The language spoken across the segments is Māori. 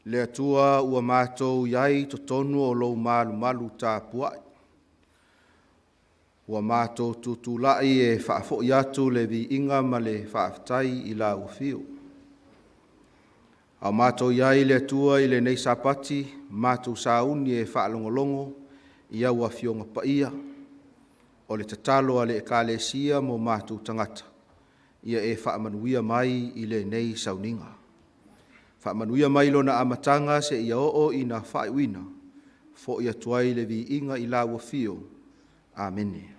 Le atua ua mātou iai to tonu o lou malu tāpuai. Ua mātou tutulai e whaafoi atu le vi inga ma le whaaftai i la uwhio. Au mātou iai le atua i le nei sapati, mātou sauni e whaalongolongo i au a fionga paia. O le tatalo a le ekalesia mo mātou tangata. Ia e whaamanuia mai i le nei Sauniga. Whaamanuia mai lona amatanga se ia o ina whaiwina. Fo ia tuai le vi inga i la uwhio. Amene.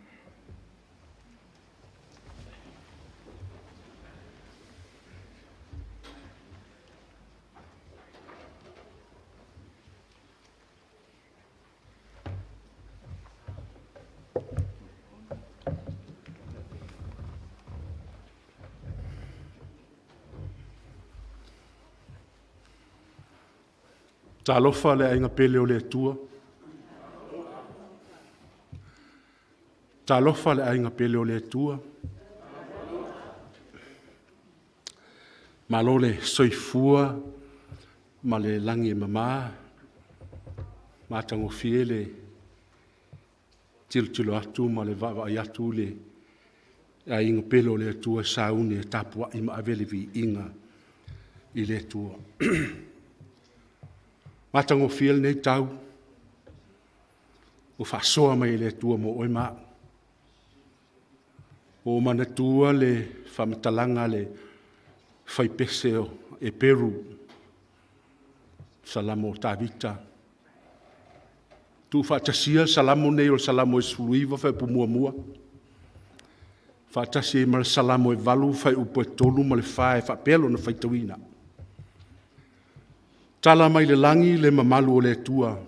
Talofa le ainga pele o le atua. Talofa le ainga pele o le atua. Malo le soifua, ma le langi e mama, ma tango fie le tilo atu, ma le vava i atu le ainga pele o le atua sauni e tapua ima avele vi inga i le atua. Matango fiel nei tau, o whasoa mai le tua mo oi maa. O mana tua le whamatalanga le whaipeseo e Peru, salamo tavita. Tu whaatasia salamo nei o salamo e suluiva whai pumua mua. Whaatasia i mara salamo e valu whai upo e tolu ma le whae whapelo na whaitawina. Tala mai le langi le mamalu o le tua.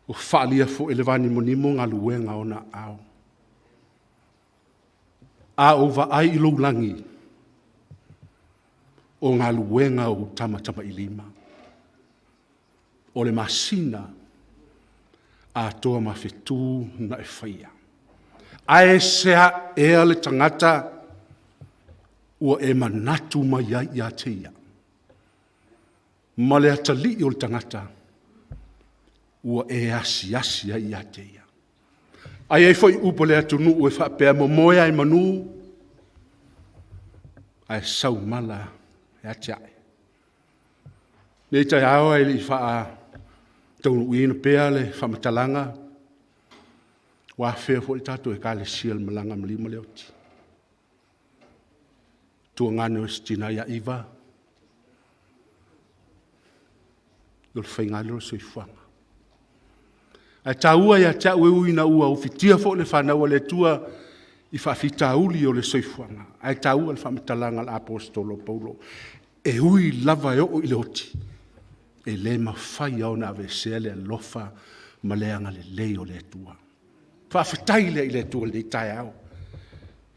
O whaalia fo elevani monimo ngā luenga o na au. A o va ai ilo langi. O ngā luenga o tamatama i lima. O le masina. A toa mawhetu na e whaia. Ae sea ea le tangata. Ua e manatu mai ai a teia. Ma le atali o le tangata, ua e asi ai ateia. Ai ei foi upo le atunu ue whapea mo moea i manu, ai sau mala e ateai. Nei tai awa e li wha taunu uina pea le whamatalanga, wa whea fo i tato e ka le sial malanga malima le oti. Tua ngane o stina ia iwa, yo le whainga lero soifuanga. Ai taua ia tia ue uina ua o fitia fo le whanau le tua i whawhita uli o le soifuanga. Ai taua le whamitalanga le apostolo Paulo. E ui lava e o i le oti. E le mawhai au na avesea le alofa ma leanga le lei o le tua. Whawhitai le i le tua le tai au.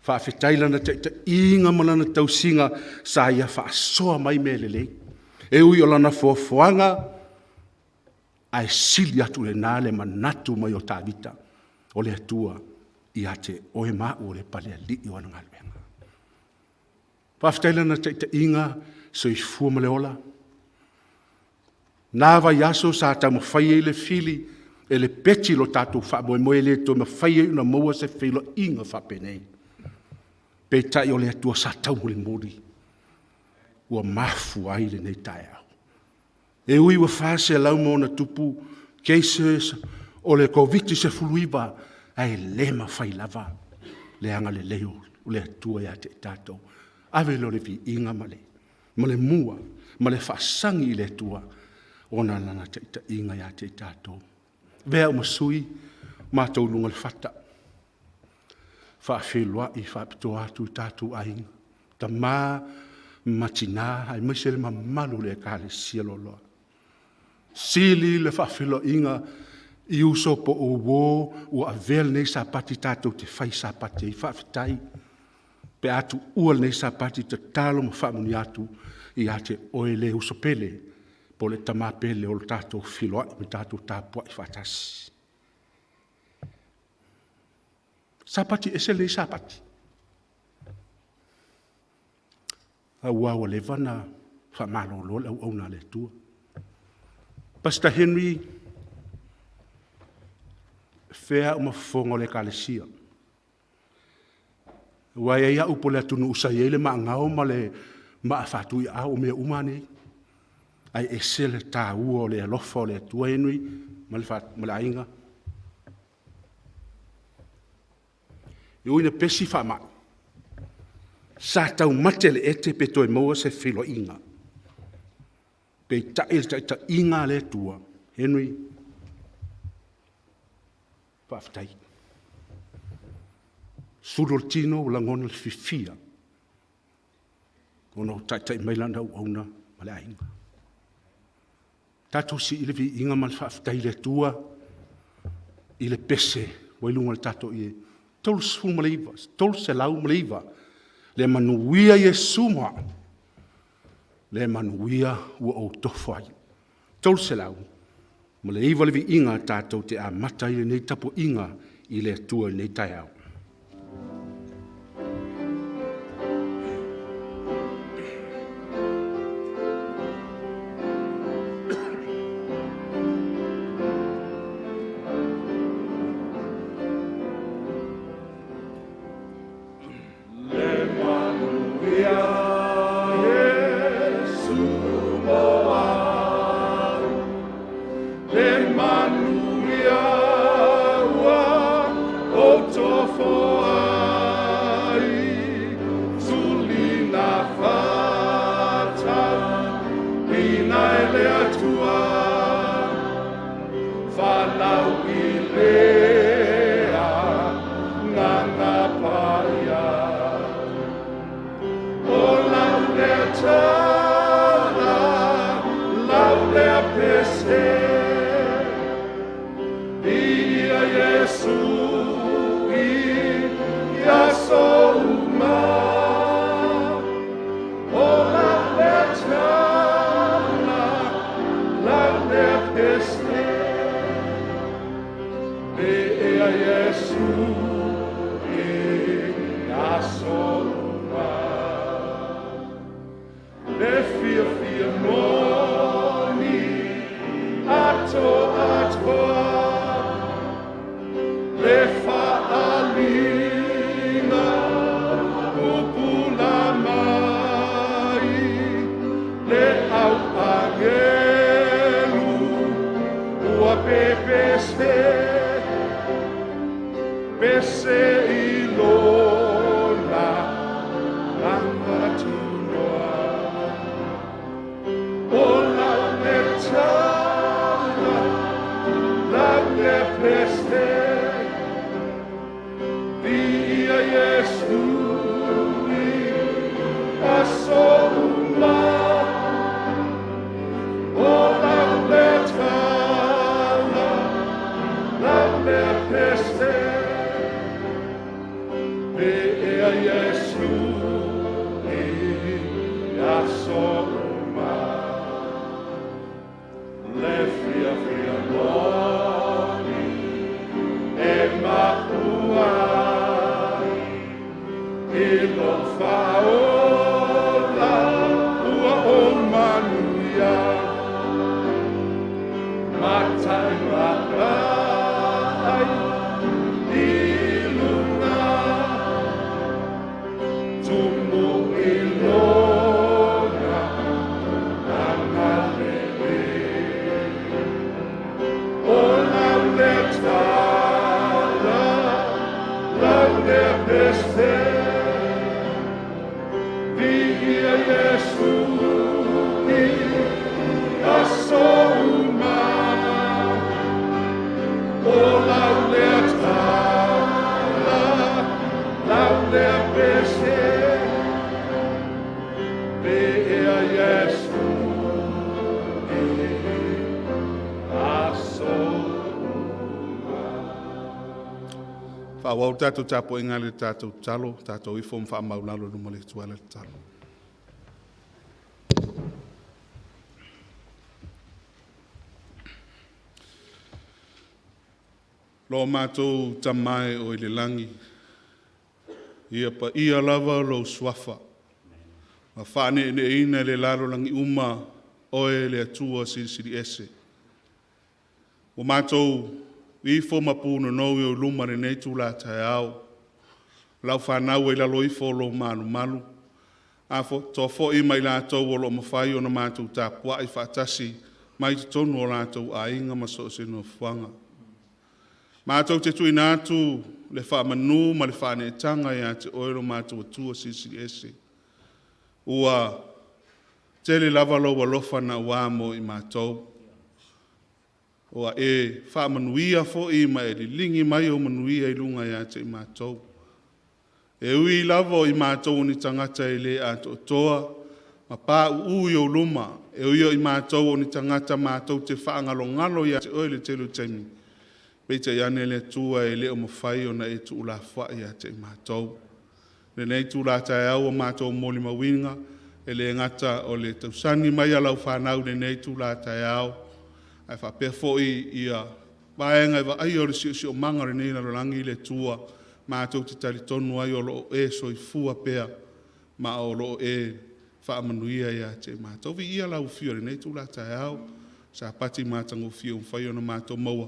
Whawhitai lana te inga malana tausinga sa ia whaasoa mai me le lei. E ui o lana fuafuanga ai sili atu le nā le manatu mai o tāvita o le atua i ate oe mau o le pale li i wana ngaluenga. Paftaila na te inga so i fua male ola. Nāwa yaso sa ta mawhai e le fili e le peti lo tātou wha moe moe le to mawhai e una maua se whilo inga whapenei. Peitai o le atua sa tau mole mori. Ua mafu ai le nei tai au. E ui wa whase lau mo na tupu cases o le COVID se fuluiva ai lema whai lava le anga le leo o le atua ia te tātou. Ave lo le vi inga male, male mua, male whasangi i le atua o na lana te inga ia te tātou. Vea o masui, mātou lunga le whata. Whawhelua i whapitoa atu tātou ainga. Ta mā matina, ai maise le mamalu le kāle sialoloa. Sili le whawhilo inga i uso po o wō o a vel nei sa pati tātou te whai sa pati i whawhitai. Pe atu ual nei sa pati te talo ma whamuni atu i ate oe le uso pele po le tama pele o le tātou whiloa i me tātou tāpua i whatasi. Sa pati ese nei sa pati. A ua o le vana whamalolo le au na le tua. Pastor Henry, fea umafongo le kalesia. Wai ia upo le tunu usai ele ma ngao ma le ma fatui a o me umane. Ai esele ta uo le alofa le tua Henry ma le ainga. Iu ina pesi whama. Sa tau mate le ete pe toi moa se whilo inga. Pe ta inga le tua. Henry. Whaftai. Surortino langona le fifia. Ono tai mailanda uona ma le ainga. Tato si ile vi inga ma le whaftai le tua. Ile pese. Wailunga le tato ie. Tol su maliva, tol se lau maliva, le manuia Yesu ma, le manuia ua o tofai. Tol se lau, maliva le vi inga tātou te a mata i nei tapo inga i le tua nei tai au. Wau tātou tāpo inga le tātou talo, tātou i fōm wha maulalo numa le tuala le talo. Lo mātou tamai o i le langi, ia pa ia lava lo swafa, Ma whane ne ina le laro langi uma oe le atua siri ese. O mātou i fo mapuna no i o luma re nei tū la tai au. Lau whanau e lalo i fo lo manu malu. A fo tō fo i mai lātou o lo mawhai o na mātou tā pua i whaatasi mai te tonu o lātou a inga maso se no fuanga. Mātou te tui nātu le wha manu ma le wha ne tanga i a te oero mātou atua siri ese. Ua tele lava loa lofa na wamo i mātou. Ua e wha manuia fo i ma e li lingi mai o manuia i lunga i ate i mātou. E ui lava i mātou ni tangata i le ato toa, ma pā ui o luma, e ui o i mātou ni tangata mātou te wha ngalo i ate oile telu taimi. Peita i ane le tua e le o mawhai o na e tu ula wha i ate i mātou. Le nei tu la tae au o mātou moli mawinga, e le ngata o le tausani mai alau whanau le nei tu la tae au, ai whapea foi ia vaenga i wa ai o le si o manga re nei na rolangi le tua, mātou te tali tonu ai o lo e soi fua pea, ma o lo e whaamanuia ia te mātou. Vi ia lau fio re nei tu la tae au, sa pati mātango fio mwhai o na mātou maua,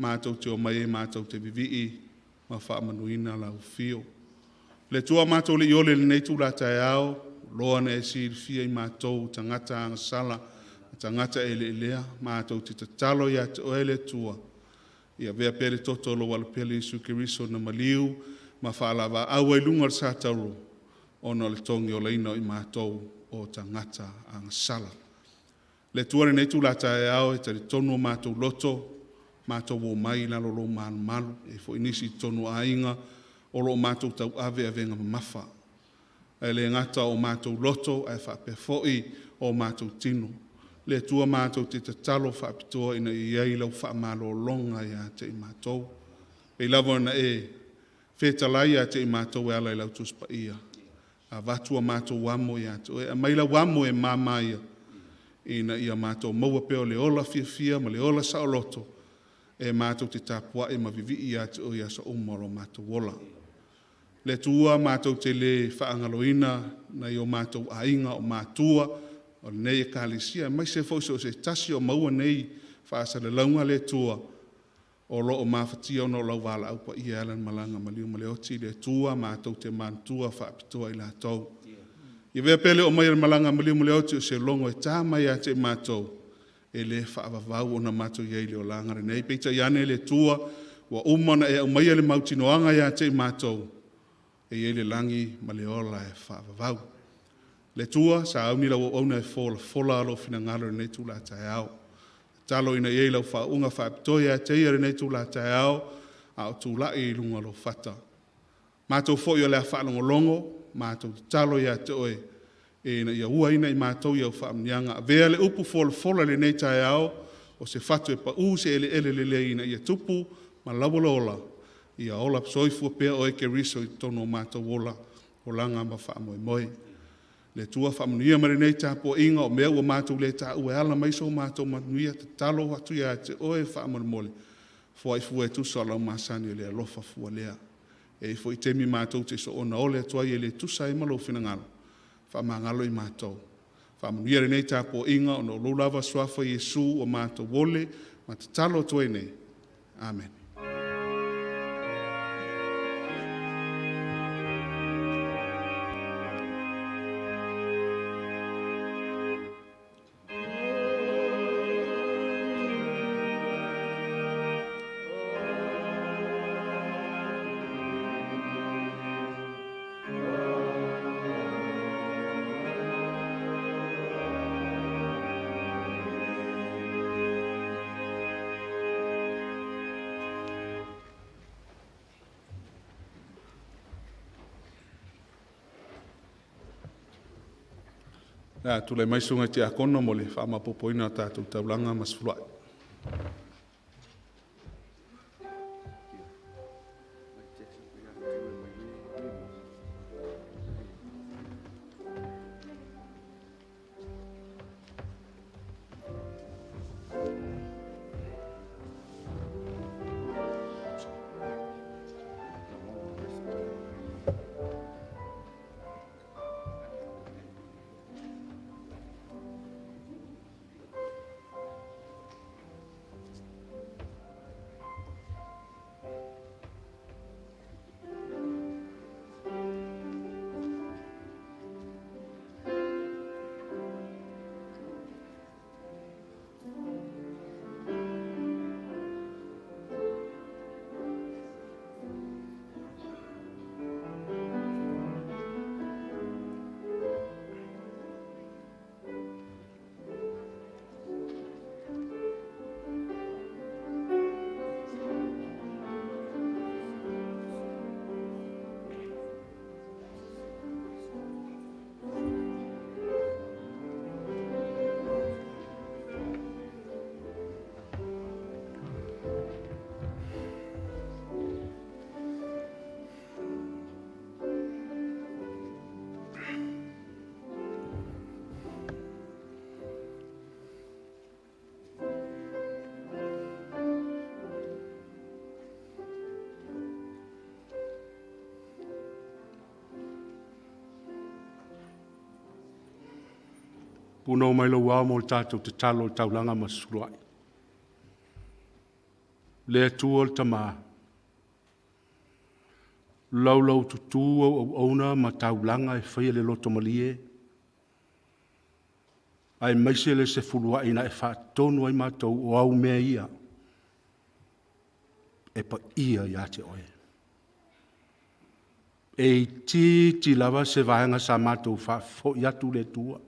mātou te o mai e mātou te vivii, ma whaamanuina lau fio. Le tua mātou le iole le nei tu la tae au, loa na e siri fia i mātou tangata anga sala, tangata e le lea, mātou te tatalo ia te oele tua. Ia vea pere totolo wala pele isu kiriso na maliu, ma whaalawa awa i lunga sa tauro, ono le tongi o leino i mātou o tangata anga sala. Le tua le nei tu la tae au, e tari tonu mātou loto, mātou o mai na lolo manu malu, e fo inisi tonu a inga, o lo mātou tau ave avenga mamafa. E le ngata o mātou loto, e whape foi o mātou tino. Le tua mātou te tatalo whapitoa ina i ei lau whaamalo longa i a te i mātou. E lavo na e whetalai a te i mātou e ala i lau tuspa ia. A vatua mātou wamo i a te oe. A maila wamo e māmaia. Ina ia mātou maua peo le ola fia ma le ola sa o loto. E mātou te tāpua e mavivi i a te oe asa umolo mātou wola. Le tua mātou te le whaangaloina na i o mātou ainga o mātua o nei e kālisia. Mai se fauso se tasi o maua nei whaasa le launga le tua o lo o mawhatia o no lau wala aupa i alan malanga maliu maleoti le tua mātou te mantua whaapitoa i la tau. I vea pele o mai malanga maliu maleoti o se longo e tā mai a te mātou e le whaavavau o na mātou iei le o langare nei. Peita i ane le tua wa umana e o mai le mautinoanga i a te mātou. E ele langi ma le ola e whaavavau. Le tua, sa au ni lau au na e fola alo fina ngalo nei tu la tae au. Talo ina e lau whaunga whaapitoia te ia nei tu la tae au, a o tu la e lunga lo fata. Mātou fo i o lea whaalongo longo, mātou talo ia te oe, e na ia ua ina i mātou ia whaamnianga. Vea le upu fola le nei tae au, o se fatu e pa se ele ina ia tupu, ma lawalola. Ia ola soifua pea o eke riso i tono mātou ola o langa ma wha moe moe. Le tua wha manuia mare nei tāpua inga o mea ua mātou le tā ue ala maiso mātou manuia te talo hatu ia te oe wha mole mole. Fua i fua e tusa lau māsani o le alofa fua lea. E fua i temi mātou te so ona ole atua i le tusa e malo fina ngalo. Wha mangalo i mātou. Wha manuia re nei tāpua inga o no lulawa swafa Yesu o mātou ole ma te talo tue nei. Amen. Nā, tule mai sunga te akona mo le whaamapopoina tātou taulanga mas fluai. Puna o mai lo wā mo tātou te talo taulanga masuruai. Le tua o tama. Laulau tutua o ona ma taulanga e whaia le loto malie. Ai maise le se fulua ina e whaatonu ai mātou o au mea ia. E pa ia ia te oe. E ti lava se vaenga sa mātou whaafo iatu le tua.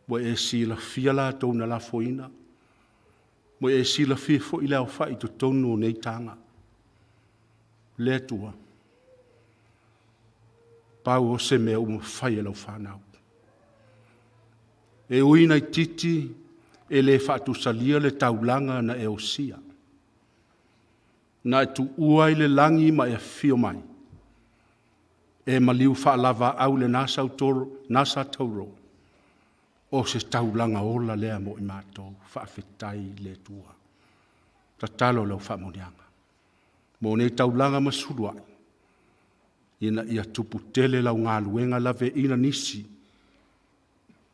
Mo e si la fia la tau na la foina. Mo e si la fia fo ila o whai to tonu o nei tanga. Le tua. Pau o se mea uma whai lau whanau. E uina i titi e le whaatu salia le taulanga na e o sia. Na e tu uai le langi ma e fio mai. E maliu whaalava au le nasa tauro. O se taulanga ola lea mo i mātou, whaafetai le tua. Ta talo lau whaamonianga. Mo nei taulanga masuruai. Ina ia tupu tele lau ngā luenga lave ina nisi.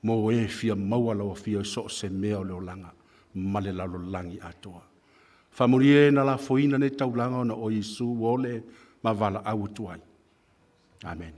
Mo e fia maua lau fia so se mea o leo langa. Male lau langi atoa. Whamonie na la foina nei taulanga o na o Isu wole ma vala au tuai. Amen.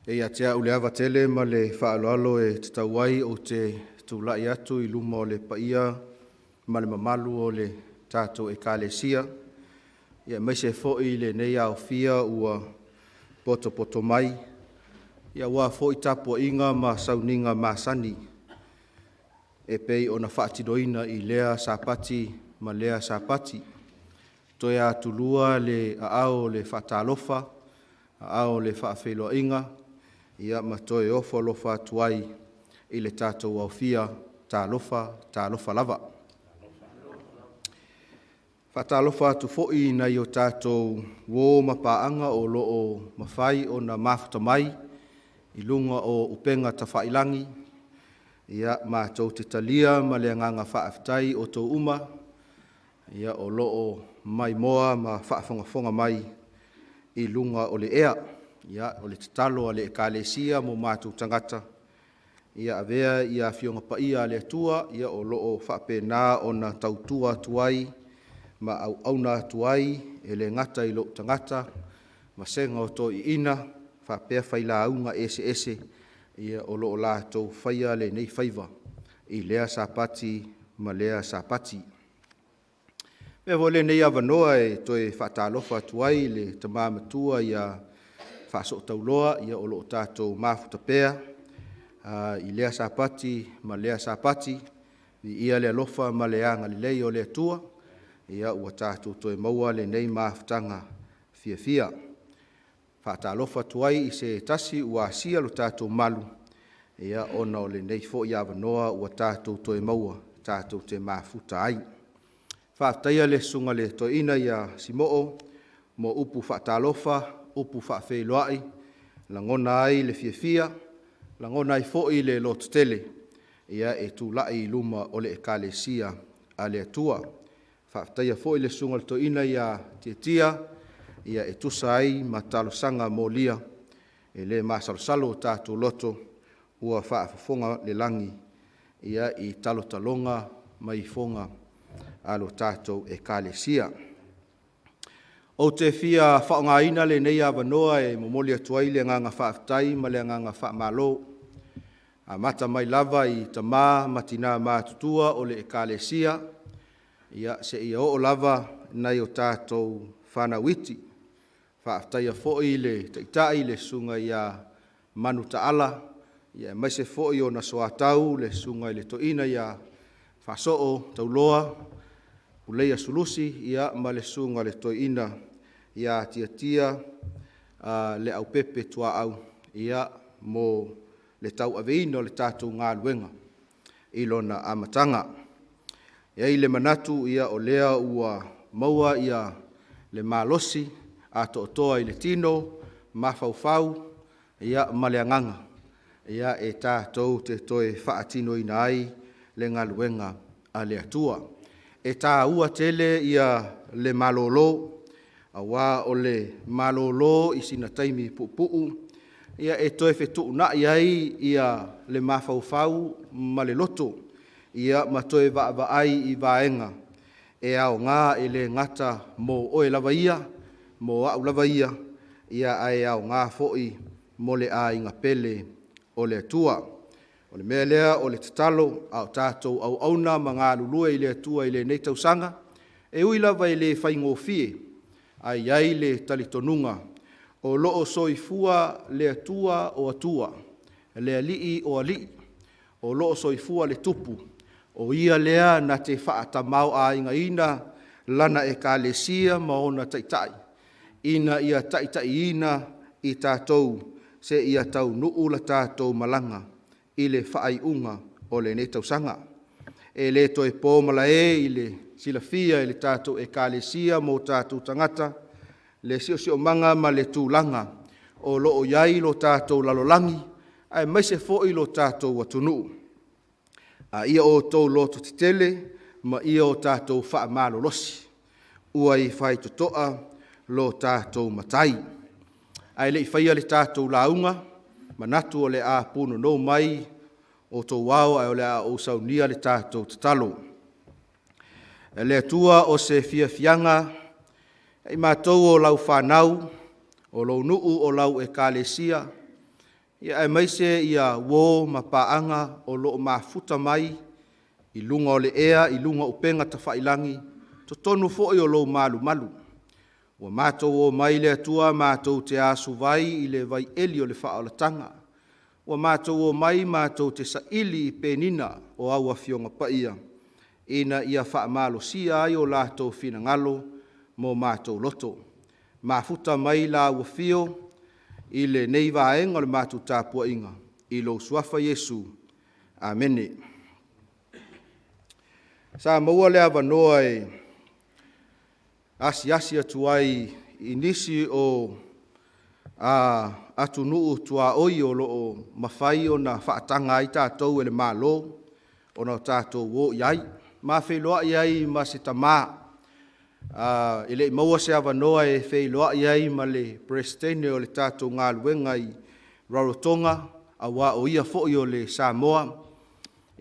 E ia tea ule awa tele ma le whaaloalo e te tauai o te tūlai atu i luma o le paia ma le mamalu o le tātou e kālesia. Ia maise fo'i le nei au fia ua poto mai. Ia ua fo'i tapo inga ma Sauniga masani. E pei o na whaatidoina i lea sapati ma lea sapati. Toi a tulua le aao le whaatalofa, aao le whaafeloa inga. Ia matoe ofo lofa tuai i le tātou au fia tā lofa lava. Whatalofa atu fo'i na i o tātou wō mapaanga o loo mawhai o na mafuta mai i lunga o upenga ta whailangi. Ia mātou te talia ma le nganga whaaftai o tō uma. Ia o loo mai moa ma whaafongafonga mai i lunga o le ea. Ia o le tatalo a le ekalesia mo mātou tangata. Ia avea ia fionga paia le atua, ia o loo whaapena o na tautua tuai, ma au auna tuai, e le ngata i lo tangata, ma senga o to i ina, whaapea Failauga ese, ia o loo la tau whaia le nei whaiva, i lea sapati, ma lea sapati. Mea vole nei avanoa e toi whaatalofa tuai le tamamatua ia whaaso tauloa, ia o loo tātou mafuta pea, i lea sapati, ma lea sapati, ia lea lofa ma lea ngalilei o lea tua, ia ua tātou toi maua le nei mafutanga fia. Whaatalofa tuai i se tasi ua asia lo tātou malu, ia ona o le nei fo i avanoa ua tātou toi maua, tātou te mafuta ai. Whaataia le sunga le toi ina ia simoo, mo upu whaatalofa, upu whaafeiloai, langona ai le fia, langona ai fo'i le lototele, ia e tūlai luma o le ekalesia a le atua. Whaaftaia fo'i le sunga le toina ia tia, ia e tusa ai ma talosanga molia, e le masalosalo tātou loto, ua whaafafonga le langi, ia i talotalonga mai fonga alo tātou ekalesia. O te fia whaongaina le nei avanoa e momoli atuai le nganga whaaftai ma le nganga whaamalo. A mata mai lava i tamā matina mātutua o le ekalesia. Ia se ia o lava nei o tātou whanawiti. Whaaftai a fo'i le taitai le sunga ia manu taala. Ia maise fo'i o na soatau le sunga i le toina ia whasoo tauloa. Uleia sulusi ia ma le sunga le toina ia tia le au pepe tua au ia mo le tau aveina o le tātou ngā luenga i lona amatanga. Ia i le manatu ia o lea ua maua ia le malosi a toa i le tino mafaufau ia maleanganga ia e tātou te toe whaatino ina ai le ngā luenga a le atua. E tā ua tele ia le malolo, a wā o le malolo i sina taimi pupuu, ia e toe whetu na iai ia le mafaufau ma le loto, ia ma toe vaai i vaenga, e au ngā e le ngata mo oe lava ia, mo au lava ia ai au ngā foi mo le a inga pele o le atua. O le mea lea o le tatalo au tātou au auna ma ngā lulua i le atua i le nei tausanga, e ui lava i le whaingofie, ai ai le talitonunga, o loo soifua le atua o atua, le alii o alii, o loo soifua le tupu, o ia lea na te whaatamau a inga ina, lana e ka lesia ma ona taitai, ina ia taitai ina i tātou, se ia tau nuu la tātou malanga, i le whaai unga o le nei tausanga. E le toi pōmala i le silafia i le tātou e kālesia mō tātou tangata, le sio manga ma le tūlanga o loo iai lo tātou lalolangi, ai maise fōi lo tātou watunu. A ia o tau loto titele, ma ia o tātou wha malolosi, ua i whai totoa lo tātou matai. Ai le i whaia le tātou launga, manatu o le a puno no mai o tō wau ai o le a o Sauniga le tātou tatalo. E le atua o se fianga, e mātou o lau whanau, o lau nuu o lau e kālesia, ia e maise ia wō ma paanga o loo mafuta mai, i lunga o le ea, i lunga upenga ta whailangi, to tonu fo'i o lou malu malu. Wa mātou o mai le atua, mātou te asu vai i le vai eli o le whaolatanga. Wa mātou o mai, mātou te saili i penina o aua fionga paia. Ina ia wha malo sia ai o lātou fina ngalo mo mātou loto. Mafuta mai la ua fio i le neiva aenga le mātou tāpua inga. I lo suafa Yesu. Amene. Sa maua lea wanoa e asi atu ai inisi o atu nuu tua oi o loo mawhai o na whaatanga i tātou ele mālo o na tātou wo iai. Ma Failauga iai ma se tamā. Ele maua se awanoa e Failauga iai ma le presidente o le tātou ngā luenga i Rarotonga a wā o ia fo'i o le Samoa.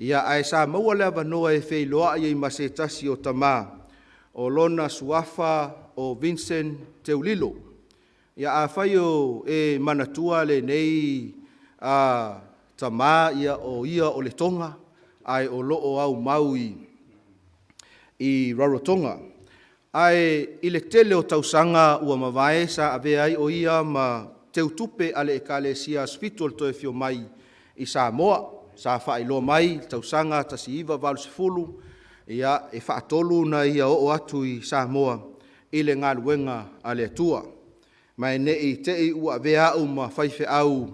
Ia ai Samoa le awanoa e Failauga iai ma se tasi o tamā. O lona suafa o Vincent Teulilo. Ia a whai o e manatua le nei tamā ia o le tonga, ai o loo au maui i Rarotonga. Ai i le tele o tausanga ua mawae sa ave ai o ia ma teutupe ale e kalesia aspitu al toe fio mai i Samoa. Sa whai loa mai tausanga tasi iwa valu sifulu, ia e whaatolu na ia o atu i Samoa i le ngā luenga a le atua. Mai ne i te i ua vea au ma whaife au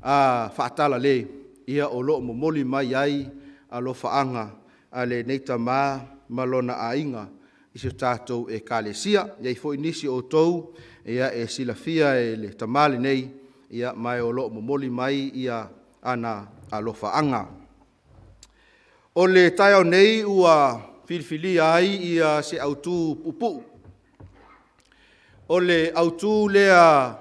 whaatala le ia o loo momoli mai ai a lo whaanga a le neita mā malona a inga i se tātou e kālesia. Iai fo inisi o tou ia e silafia e le tamale nei ia mai o loo momoli mai ia ana a lo whaanga. O le taio nei ua filifili ai ia se autu pupu. O le autu lea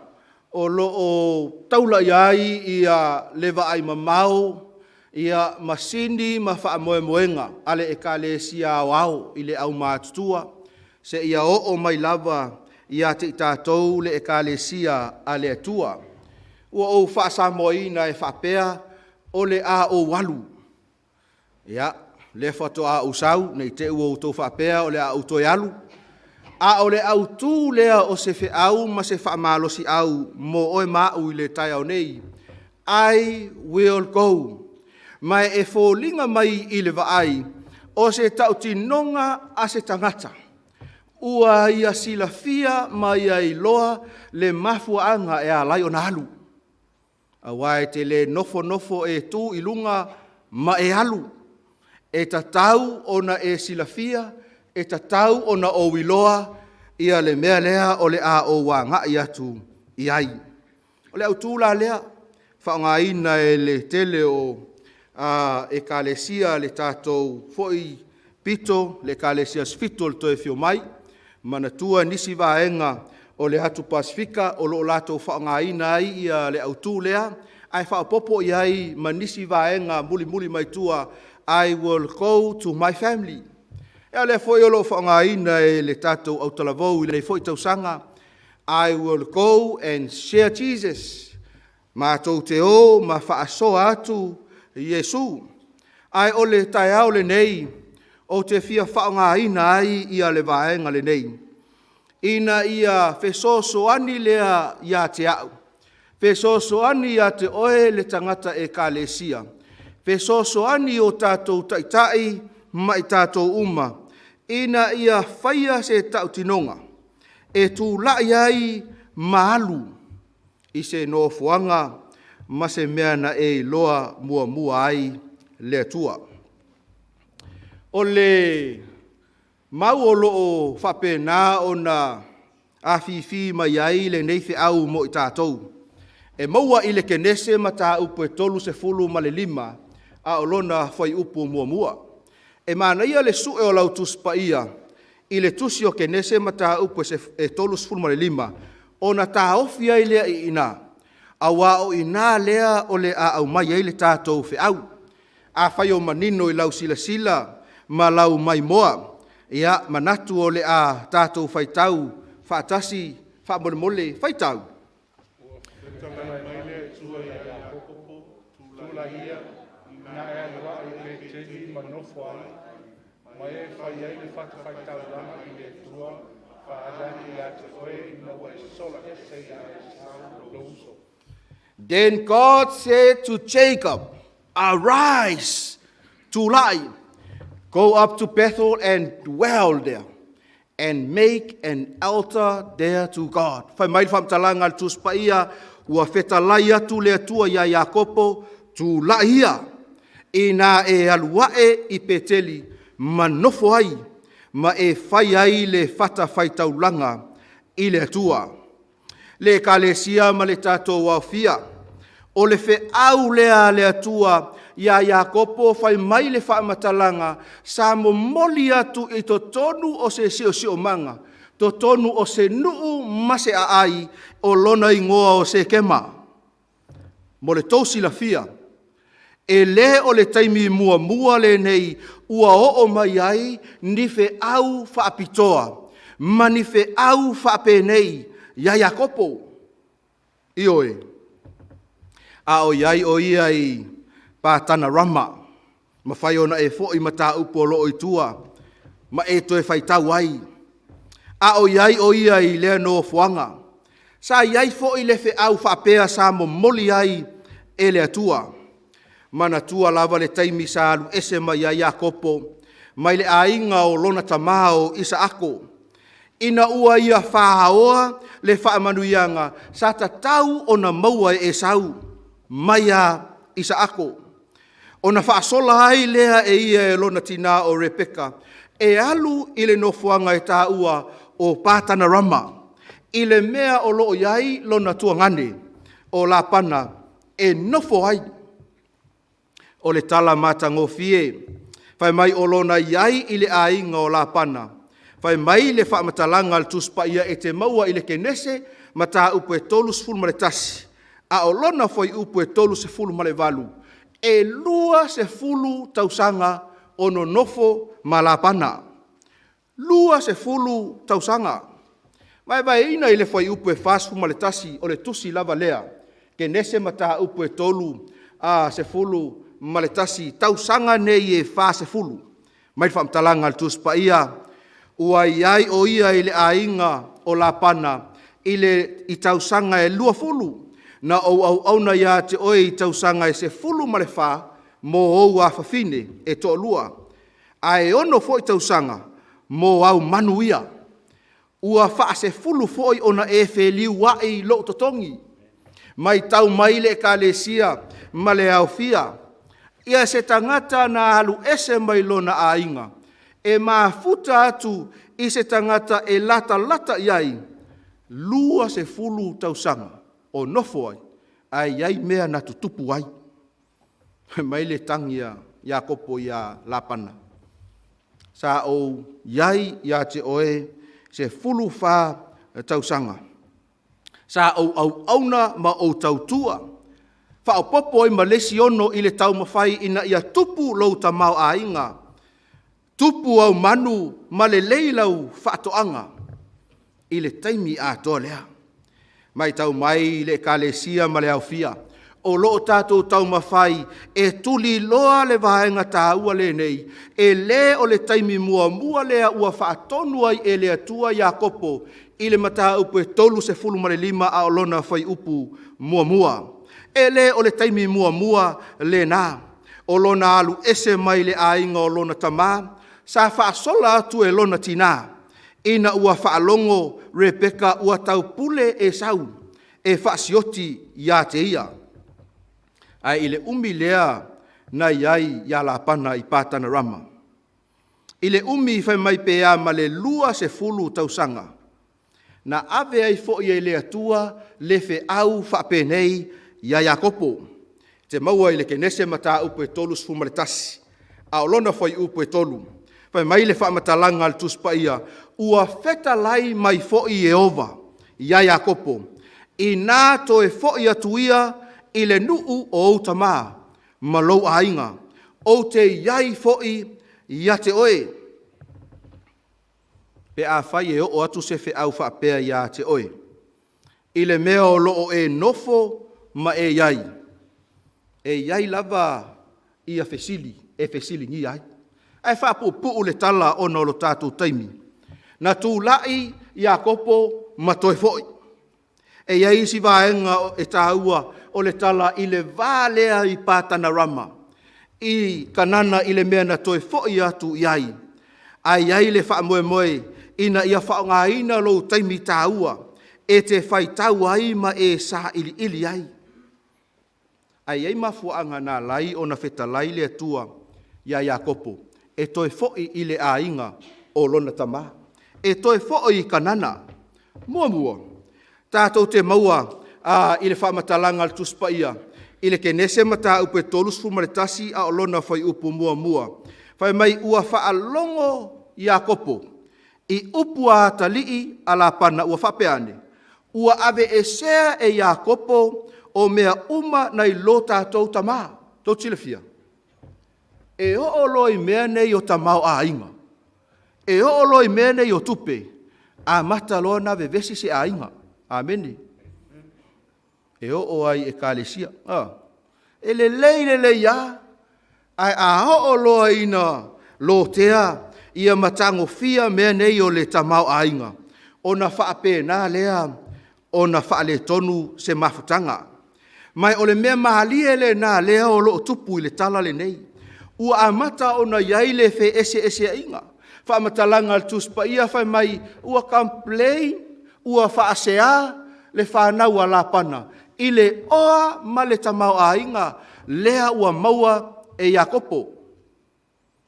o loo taula iai ia lewa ai mamau, ia masindi ma wha moe moenga, ale e ka le sia au i le au mātutua, se ia o mai lava ia te tātou le e ka le sia ale atua. Ua o wha sa moina e wha pea o le a o walu. Ia, le whato a usau, nei te ua o tau wha pea o le a o toi alu. A o le au tū lea o se whe au ma se wha malosi au mo oe mau i le tai au nei. I will go. Mai e fōlinga mai i le vaai o se tautinonga a se tangata. Ua ia silafia ma ia iloa le mafuanga e alai o na alu. Awai te le nofo e tu ilunga ma e alu. E tatau ona e silafia, e tatau ona o iloa, ia le mea lea o le a o wanga i atu i ai. O le au tūla lea, whaonga ina e le tele o e kalesia le tātou foi pito, le kalesia sfito le toe fio mai, manatua nisi vaenga o le hatu Pasifika, o lo lato whaonga ina ai ia le au tū lea, ai whaopopo i ai manisi vaenga muli mai tua, I will go to my family. E le foi o lo whaonga ina e le tātou au talavou, i le foi tausanga, I will go and share Jesus. Ma tau te o, ma whaasoa atu Yesu. Ai o le tai au le nei, o te fia whaonga ina ai ia le vaenga le nei. Ina ia fesoso ani lea ia te au. Fesoso ani ia te oe le tangata e kalesia. Fesoso ani o tātou taitai mai tātou uma. Ina ia whaia se tautinonga. E tū lai ai maalu. I se no fuanga ma se mea na e loa mua ai le tua. O le mau o loo whapena o na awhiwhi mai ai le neife au mo i tātou. E maua i le kenese ma tā upo e tolu se fulu ma le lima a o lona whai upo mua. E mana ia le su e o lau tuspa ia i le tusi o kenese ma tā upo e tolu se fulu ma le lima o na tā ofia i lea i ina. A wā o ina lea o le a au mai ai le tātou fe au. A whai o manino i lau sila ma lau mai moa. Ia manatu o le a tātou whai tau, whaatasi, whaamole whai tau. Then God said to Jacob, arise, Tulai, go up to Bethel and dwell there, and make an altar there to God. Whai mai whamtalanga al tuspaia, ua whetalai atu le atua ia Iakopo, Tulaia, ina e aluae i peteli, manofo ai, ma e whai ai le whata whaitaulanga i le atua. Le kalesia ma le tātou wawhia, o le fe au lea le atua, ia Iakopo whai mai le whaamatalanga, sa mo moli atu i to tonu o se sio manga, to tonu o se nuu mase a ai, o lona ingoa o se kema. Mo le tausi la fia, e le o le taimi mua le nei, ua o mai ai, ni fe au whaapitoa, ma ni fe au whaapenei, ia Iakopo. Ioe, a o iai o iai pātana rama, ma whai ona e fo i mata upo lo i tua, ma e toe whai tau ai. A o iai lea no fuanga, sa iai fo i lefe au whapea sa mo moli ai e lea tua. Mana tua lava le taimi sa alu ese mai a Iakopo, mai le ainga o lona tamao isa ako. Ina ua ia whahaoa le whaamanuianga, sa tatau o na maua e sau, mai a isa ako. O na whaasola ai lea e ia e lona tina o Rebeka, e alu i le nofuanga e tā ua o pātana rama, i le mea o loo iai lona tuangane, o la pana e nofo ai. O le tala mata ngofie, whai mai o lona iai i le ainga o la pana, whai mai le whamatalanga al tuspa ia e te maua i le kenese, ma tā upu e tolu se fulu ma le tasi, a o lona whai upu e tolu se fulu ma le valu, e lua se fulu tausanga o no nofo ma la pana. Lua se fulu tausanga. Mai ina i le whai upu e whasfu ma le tasi o le tusi lava lea, kenese ma tā upu e tolu a se fulu ma le tasi tausanga nei e wha se fulu. Mai whamtalanga al tuspa ia, ua iai o ia i le ainga o la pana, i tausanga e lua fulu, na au na ia te oe i tausanga e se fulu ma le wha, mo ou a whawhine e to lua. Ai ono fo i tausanga, mo au manuia. Ua wha se fulu fo i ona e wheliu wa i lo totongi. Mai tau maile ka le sia, ma le au fia. Ia se tangata na alu ese mai lona a inga. E maafuta atu i se tangata e lata iai. Lua se fulu tausanga o nofo ai iai mea na tutupu ai. Mai le tangia ia kopo ia lapana. Sa o iai ia te oe se fulu fa tausanga. Sa au auna ma o tautua. Fa o popo i malesi ono i le tau mawhai ina ia tupu lau tamau a inga. Tupu au manu ma le leilau whaatoanga. I le taimi a toa lea. Mai tau mai le kalesia ma le au fia. O loo tātou tau mawhai e tuli loa le vahenga tā ua le nei. E le o le taimi mua lea ua whaatonu ai e le atua Iakopo. I le mata upu e tolu se fulu mare lima a olona whai upu mua. E le o le taimi mua le nā. O lona alu ese mai le ainga o lona tamā. Sa whaasola atu e lona tina. Ina ua whaalongo Rebeka ua tau pule e sau. E whaasioti ia te ia. Ai ile umi lea na iai ia la pana i pātana rama. Ile umi whai mai pea ma le lua se fulu tausanga. Na ave ai fo i le atua le fe au whapenei ia Iakopo. Te maua i le kenese mata upu e tolu sfumaretasi. A olona whai upu e tolu. Whai mai le whamatalanga al tuspa ia. Ua feta lai mai fo i Jehova ia Iakopo. I nā to e fo i atuia i le nuu o outamā, malou ainga, o te iai foi ia te oe. Pe a whai e o atu se fe au whaapea ia te oe. I le mea o loo e nofo ma e iai. E iai lava ia fesili, e fesili ni iai. Ai whaapu le tala o no lo tātou taimi. Na tū lai Iakopo ma toi foi. E iai si vaenga e tāua o le tala i le vālea i pātana rama. I kanana i le mea na toi foi atu iai. Ai ai le wha moe ina ia wha ngā ina lo taimi tāua. E te whai tau ai ma e sa ili ai. Ai ai mafuanga nā lai o na wheta lai le atua ia Iakopo. E toi foi i le ainga o lona tamā. E toi foi i kanana. Mua. Tātou te maua i le whamatalanga al tuspa ia. I le kenese mata upe tolus fumaretasi a olona whai upu mua. Whai mai ua whaalongo Iakopo. I upu a talii a la pana ua whapeane. Ua ave e sea e Iakopo o mea uma nai lo tātou tamā. Tau tilefia. E o loi mea nei o tamau a inga. E o loi mea nei o tupe. A mata loa na vevesi se a inga. Ameni. E o ai e kalesia. E le lei ia. Ai a o loa ina lo tea. Ia matango fia mea nei o le tamau a inga. O na whaape nā lea. O na whaale tonu se mafutanga. Mai o le mea mahalie le nā lea o lo tupu i le tala le nei. Ua amata o na iai le fe ese a inga. Whamatalanga al tuspa ia whai mai. Ua complain. Ua whaasea le whanau a la pana. I le oa ma le tamau a inga. Lea ua maua e Iakopo.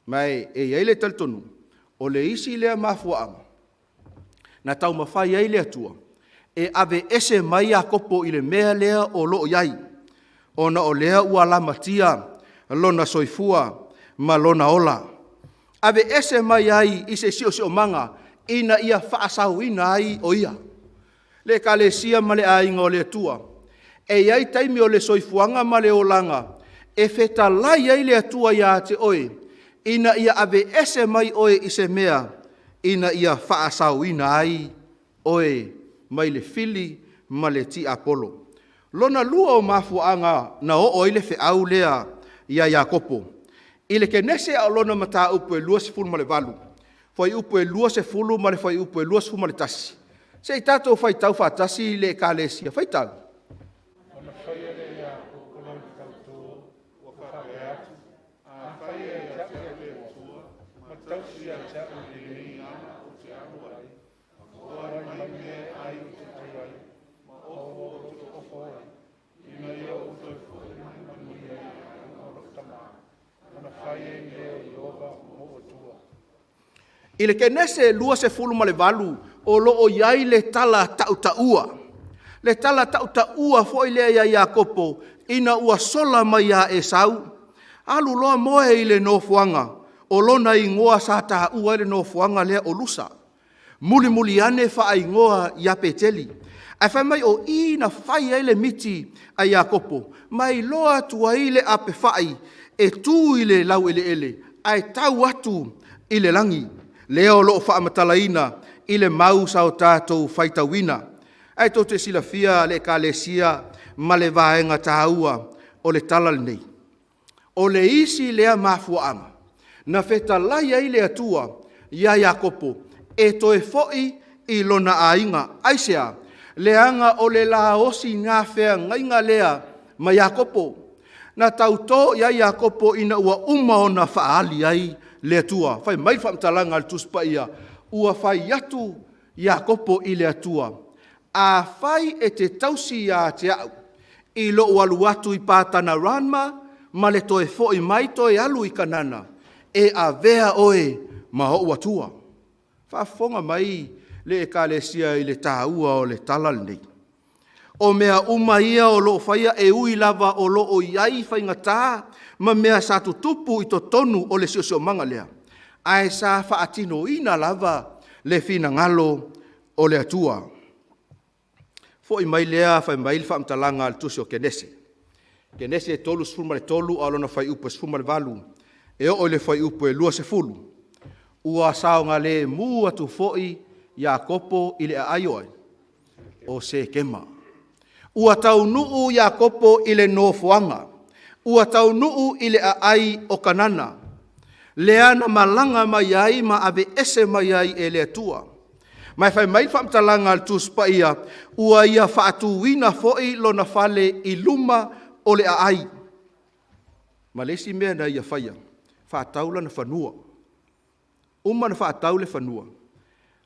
Mai e iai le taltonu. O le isi lea mafuaanga. Na tau mawhai iai le atua. E ave ese mai Iakopo i le mea lea o loo iai. Ona o lea ua lamatia. Lona soifua. Ma lona ola. Ave ese mai ai i se sio manga. Ina ia whaasau ina ai o ia. Le kalesia ma le ainga o le atua. E iai taimi o le soifuanga ma le olanga. E feta lai ai le atua ia te oe. Ina ia ave ese mai oe i se mea. Ina ia whaasau ina ai oe. Mai le fili ma le ti apolo. Lona lua o mafuanga na o oile fe au lea ia Iakopo. I le kenese a lona mata upu e lua se fulu ma le valu. Fai upu e lua se fulu ma le fai upu e lua se fulu ma le tasi. Se i tātou fai tau whaatasi le kālesia. Fai tau. I le kenese lua se fulu ma le valu, o loo iai le tala tau-taua. Le tala tau-taua fo i lea ia Iakopo, ina ua sola mai ia Esau. Alu loa moe i le nofuanga, o lona i ngoa sa taha ua i le nofuanga lea o lusa. Muli muli ane wha i ngoa ia peteli. Ai whai mai o ina whai ai le miti a Iakopo, mai loa tua i le ape whai, e tū i le lau ele, ai tau atu i le langi. Leo loo whaamatalaina i le mau sa o tātou whaitawina. Ai tō te silafia le kālesia ma le vaenga tāua o le talal nei. O le isi lea mafua ama. Na whetalai ai le atua ia Iakopo e toe foi i lona ainga. Aisea, leanga o le laosi ngā whea ngainga lea ma Iakopo. Na tautō ia Iakopo ina ua uma o na whaali ai le atua. Whai mai whamtalanga al tuspa ia. Ua whai atu Iakopo i le atua. A whai e te tausi ia te au. I lo alu atu i pātana ranma, ma le toe fo i mai toe alu i kanana. E a vea oe ma o atua. Whafonga mai le e kālesia i le tāua o le talal nei. O mea uma ia o lo whaia e ui lava o lo o iai whainga tā, ma mea sa tutupu i to tonu o le sio manga lea. Ai sa whaatino ina lava le fina ngalo o le atua. Fo i mai lea whai mai whaamtalanga al tusi o kenese. Kenese e tolu sfuma le tolu a lona whai upo sfuma le valu. E o le whai upo e lua se fulu. Ua sao ngā le mu atu foi Iakopo i le aioi o se kema. Ua tau nuu Iakopo i le nofuanga. Ua tau nuu i le ai o kanana. Leana malanga mai ai ma ave ese mai ai e le atua. Mai whai mai whamtalanga al tuspa ia, ua ia whaatuwina foi lona whale i luma o le ai. Ma lesi mea na ia whaia, whaataula na whanua. Uma na whaatau le whanua.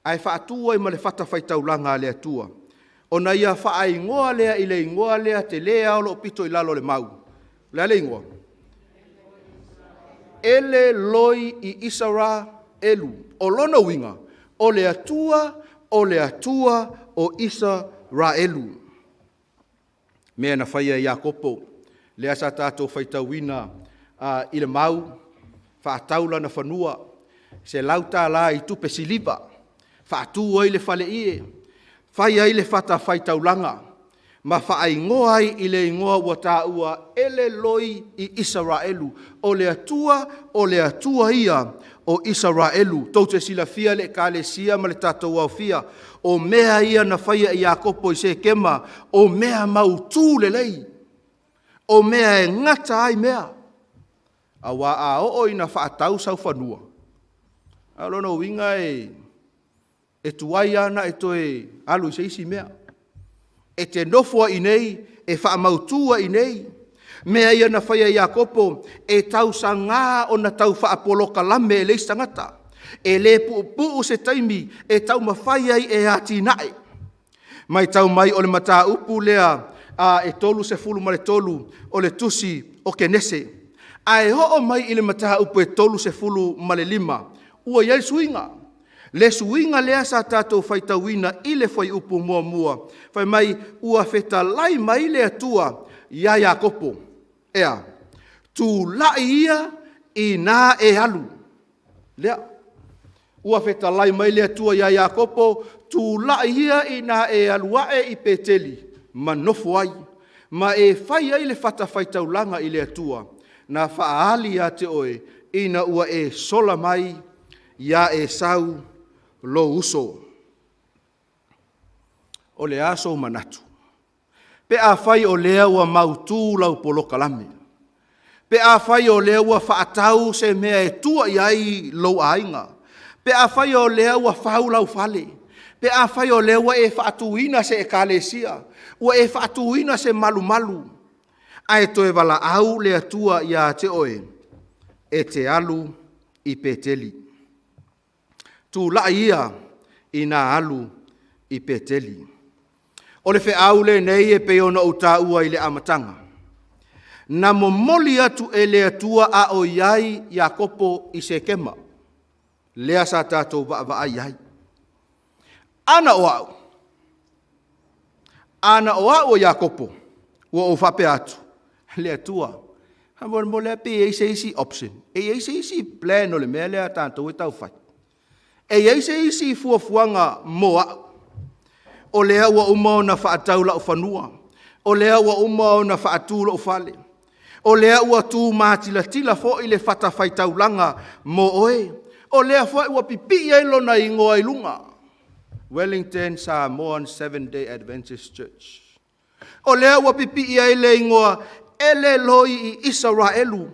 Ai whaatua i ma le whata whaitaulanga le atua. O na ia wha ingoa lea i le ingoa lea te lea o lo pito i lalo le mau. Lea le ingoa. Ele loi i Isara elu. O lona winga. O le atua o Israelu. Mea na whaia Iakopo. Lea sa tātou whaitawina i le mau. Whaataula na whanua. Se lauta la i tupe siliva. Whaatua i le whale ie. Whaia i le whata whaitaulanga. Ma whaingoa ai i le ingoa ua tāua ele loi i Israelu. O le atua ia o Israelu. Tau te sila fia le kālesia ma le tātou au fia. O mea ia na whaia i Iakopo i se kema. O mea mautū le lei. O mea e ngata ai mea. Awa a o ina whaatau sau whanua. Alona winga e tuai ana e toe alu i seisi mea. E te nofua i nei, e whaamautua i nei. Mea ia na whaia Iakopo, e tau sa ngā o na tau whaapoloka lame e leis tangata. E le puu se taimi, e tau mawhaia i e ati nae. Mai tau mai o le mata upu lea, e tolu se fulu ma le tolu, o le tusi o kenese. A e ho mai i le mata upu e tolu se fulu ma le lima. Ua iai suinga. Le suinga lea sa tātou whaitawina i le whai upu mua mua. Whai mai ua wheta lai mai le atua ia Iakopo. Ea, tū lai ia i nā e alu. Lea, ua wheta lai mai le atua ia Iakopo, tū lai ia i nā e aluae i peteli. Ma nofu ai, ma e whai ai le whata whaitaulanga i le atua. Nā whaali a te oe, ina ua e sola mai ia e sau lo uso. O le aso manatu. Pe a whai o lea ua mautū lau poloka lame. Pe a whai o lea ua whaatau se mea e tua iai lau ainga. Pe a whai o lea ua whau lau whale. Pe a whai o lea ua e whaatuina se e kālesia. Ua e whaatuina se malu malu. Ai toe wala au lea tua ia te oe. E te alu i peteli. Tu la ia i nā alu i Peteli. O le wheau le nei e pe ona o tā ua i le amatanga. Na momoli atu e le atua a o iai Iakopo i Sekema. Lea sa tātou wa iai. Ana o au. Ana o au o Iakopo. Ua o whape atu. Le atua. Hamon mo le pe e se isi option. E se isi plan o le mea lea tātou e tau whai. E se isi fuafuanga mo au. O lea ua uma o na whaatau la o whanua. O lea ua uma o na whaatu la o whale. O lea ua tū mātila tila fo i le whata whaitaulanga mo oe. O lea fo ua pipi e lona i ngoa i lunga. Wellington Samoan Seventh-day Adventist Church. O lea ua pipi e le ingoa ele loi i Israelu.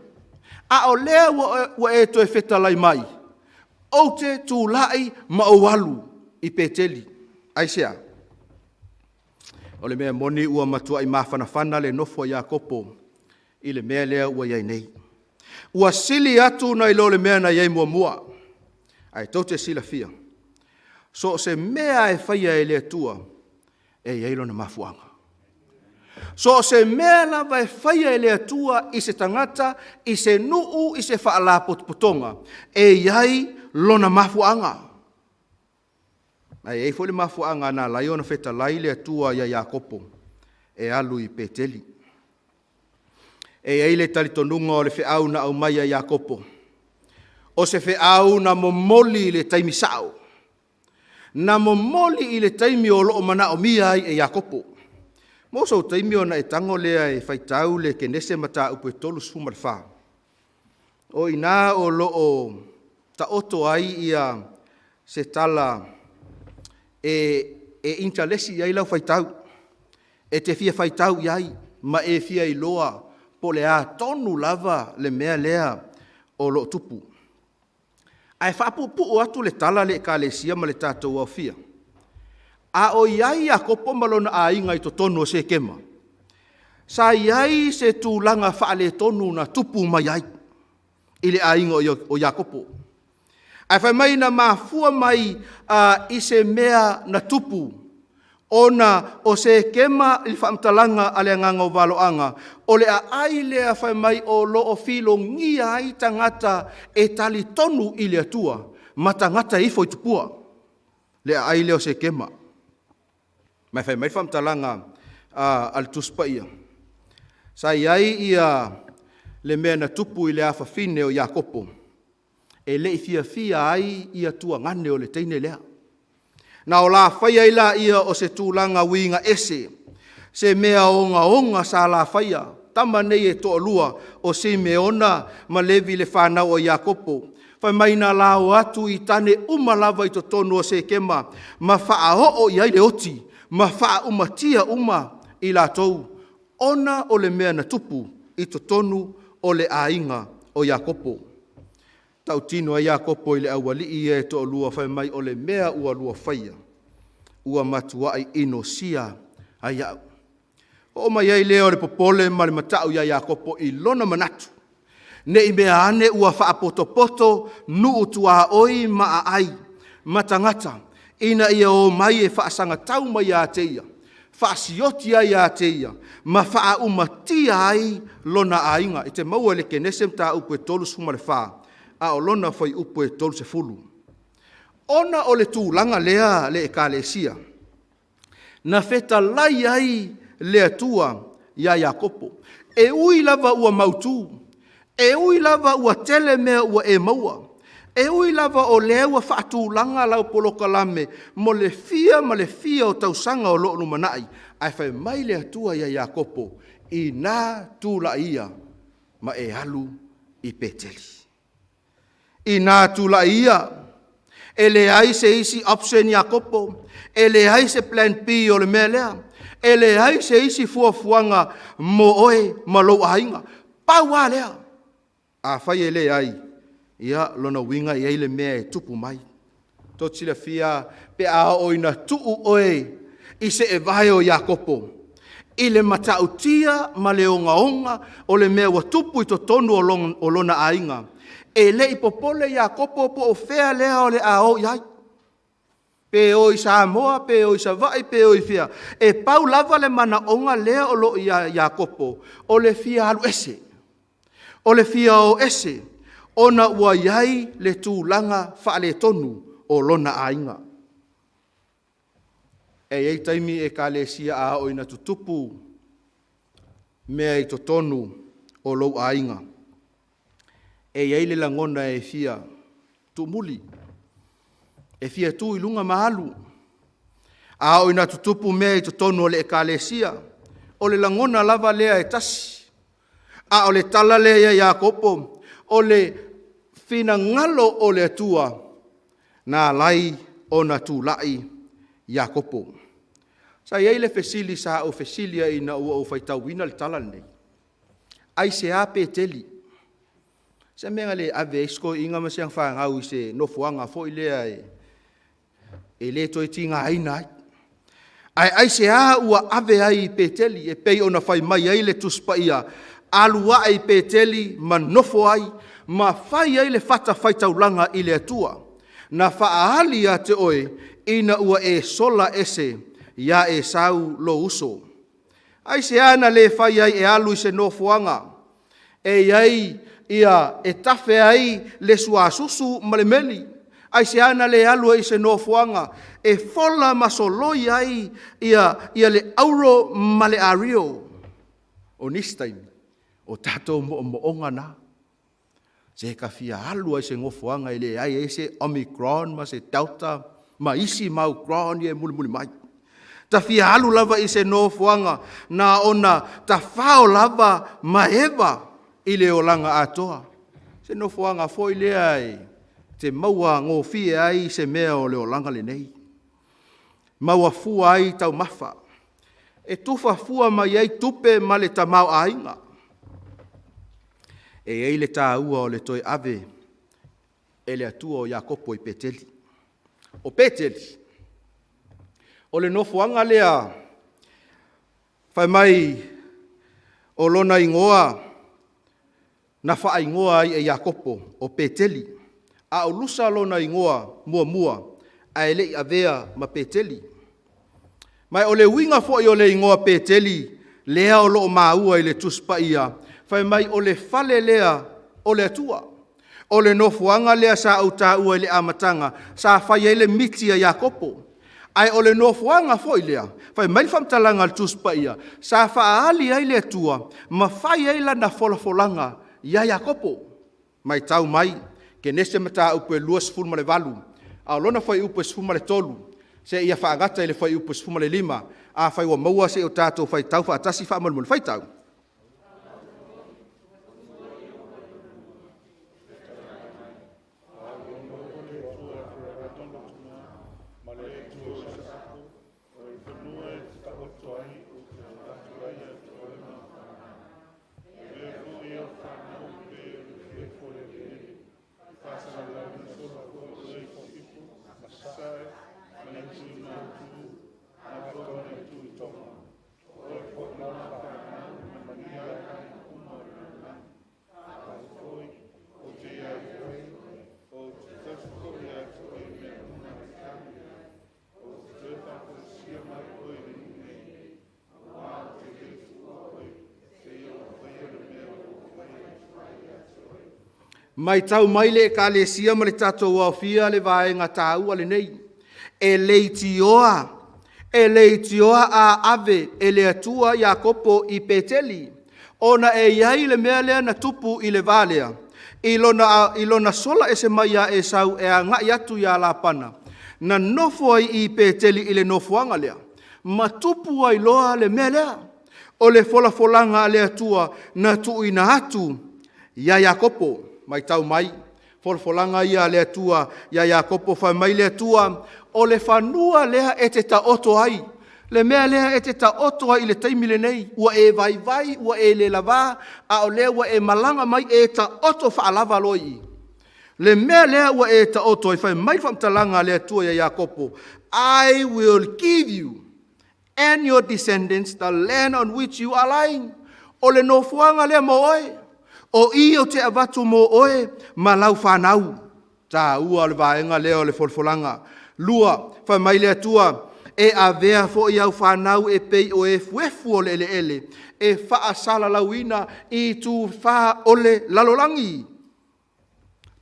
A o lea ua e toe whetalai mai. O te tūlai ma o walu i Peteli. Aisea. O le mea moni ua matua i mawhanawhana le nofo Iakopo i le mea lea ua iai nei. Ua sili atu na ilo le mea na iai mua mua. Ai tau te sila fia. So se mea e whaia e le atua e iai lo na mafuanga. So se mea lava e whaia e le atua i se tangata, i se nuu, i se whaala potonga. E iai lo na mafuanga. Ai ei fo le mafuanga na lai ona feta lai le atua ia Iakopo e alu i Peteli. E ei le talitonunga o le whiau na au mai a Iakopo. O se whiau na momoli le taimi sao. Na momoli i le taimi o loo mana o mia ai e Iakopo. Moso taimi o na e tango lea e whaitau le kenese mata upo e tolu sfuma le wha. O ina o loo ta oto ai ia se tala e intalesi iai lau whaitau. E te fia whaitau iai, ma e fia i loa po le a tonu lava le mea lea o loo tupu. Ai whapupu o atu le tala le ka le sia ma le tātou au fia. A o iai Iakopo malona a inga i to tonu o Sekema. Sa iai se tūlanga whaale tonu na tupu mai ai. I le a inga o Iakopo. Ai whai mai na mafua mai i se mea na tupu. Ona o Sekema i whaamtalanga ale nganga o waloanga. O le a ai lea whai mai o lo o filo ngia ai tangata e tali tonu i le atua. Ma tangata i fo i tupua. Le a ai lea o Sekema. Mai whai mai whaamtalanga al tuspa ia. Sa iai ia le mea na tupu i le a whawhine o Iakopo. E le fia ai ia tua ngane o le teine lea. Na o la whaia ila ia o se tūlanga winga ese. Se mea onga sa la whaia. Tama nei e toa lua o se meona ma levi le whanau o Iakopo. Whai mai na lao atu i tane umalava i to tonu o Sekema. Ma wha o i aile oti. Ma wha umatia i la tou. Ona o le mea na tupu i to tonu o le ainga o Iakopo. Tau tino a Iakopo i le awali i e to lua whai mai o le mea ua lua whaia. Ua matua ai ino sia a iau. O mai ai leo le popole ma le matau ia Iakopo i lona manatu. Ne i mea ane ua wha poto nuu tua oi maa ai. Matangata. Ina ia o mai e wha sanga tau mai a teia. Wha sioti ai a teia. Ma wha umatia ai lona ainga. I te maua le kenesem ta upu e tolu suma le wha. A o lona whai upu e tolu se fulu. Ona o le tūlanga lea le e ka le sia. Na feta lai ai le atua ia Iakopo. E ui lava ua mautu. E ui lava ua tele mea ua e maua. E ui lava o lea ua whaatūlanga lau poloka lame. Mo le fia o tausanga o loo numanai. Ai whai mai le atua ia Iakopo. I nā tūla ia ma e alu i Peteli. I nā tūla ia. E le ai se isi option Iakopo. E le ai se plan B o le mea lea. E le ai se isi fuafuanga mo oe ma lo ainga. Paua lea. A whai e le ai. Ia lona winga i le mea e tupu mai. Totila fia pe a oina tuu oe. I se e vai o Iakopo. I le matautia ma le onga o le mea wa tupu i to tonu o lona ainga. E le i popole Iakopo po o fea lea o le a o iai. Pe o i Samoa, pe o i Savai, pe o i fia. E pau lava le mana onga lea o lo ia Iakopo. O le fia alu ese. O le fia o ese. Ona ua iai le tūlanga whaale tonu o lona ainga. E ei taimi e ka le sia a o ina tutupu mea i to tonu o lou ainga. E ei le langona e fia tumuli. E fia tu ilunga mahalu. A o ina tutupu mea i to tonu o le ekalesia. O le langona lava lea e tasi. A o le tala lea Iakopo. O le fina ngalo o le atua. Na lai o na tūlai Iakopo. Sa iei le fesili sa o fesilia ina ua o faitauina le tala nei. Ai se a peteli. Se menga le ave esko inga masiang whaangau i se nofuanga fo i lea e le toi tinga aina ai. Ai se a ua ave ai peteli e pei ona whai mai ai le tuspa ia. Alua ai peteli ma nofo ai ma whai ai le fata faitaulanga i le atua. Na whaahali a te oe ina ua e sola ese ia e sau lo uso. Ai se ana le whai ai e alu i se nofuanga. E iai ia e tafe ai le suasusu malemeli. Ai se ana le alu i se nofuanga. E fola masoloi ai ia le auro male ario. O nistaimi. O tato mo onga na. Se ka fia alu ai se ngofuanga i le ai e se Omicron ma se Delta ma isi mau Crown ye muli mai. Ta fia alu lava i se nofuanga na ona ta fao lava maeva i le olanga atoa. Se nofuanga foi le ai te maua ngofie ai se mea o le olanga le nei. Maua fua ai tau mafa. E tufa fua mai ai tupe ma le tamau ainga. E ei le tāua o le toi ave e le atua o Iakopo i peteli. O peteli. O le nofuanga lea whai mai o lona ingoa na wha ingoa ai e Iakopo o peteli. A o lusa lona ingoa mua a ele i avea ma peteli. Mai o le winga fo i o le ingoa peteli lea o loo maua i le tuspa ia. Whai mai o le fale lea o le atua. O le nofuanga lea sa au tāua i le amatanga. Sa whai ele miti a Iakopo. Ai o le nofuanga fo i lea. Whai mai whamtalanga le tuspa ia. Sa whaali ai le atua. Ma whai ai la na folafolanga ia Iakopo. Mai tau mai. Ke nese mata upe luas fulma le valu. A lona whai upe sfuma le tolu. Se ia whaagata i le whai upe sfuma le lima. A whai wa maua se o tātou whai tau whaatasi whaamanu whai tau. Mai tau mai le ka le sia ma le tatou wafia le vaenga tāua le nei. E leitioa a ave e le atua Iakopo i peteli. Ona e iai le mea lea na tupu i le valea. I lona sola e se mai a e sau e a ngai atu ia la pana. Na nofo ai i peteli i le nofoanga lea. Ma tupu ai loa le mea lea. O le folafolanga le atua na tuina atu ia Iakopo. Mai tau mai, folfolanga ia le atua, ia Iakopo whai mai le atua, o le whanua lea e te ta oto ai. Le mea lea e te ta oto ai le teimi le nei, ua e vai, ua e le lava, a o lea ua e malanga mai e ta oto whaalava loi. Le mea lea ua e ta oto ai whai mai whamtalanga le atua ia Iakopo. I will give you and your descendants the land on which you are lying. O le nofuanga lea mo oi. O i o te avatu mo oe, ma lau whanau. Tā ua le vaenga leo le folfolanga. Lua, wha mai le atua, e a vea fo i au whanau e pei o e fuefu o le ele, e wha sala lauina i tu wha ole lalolangi.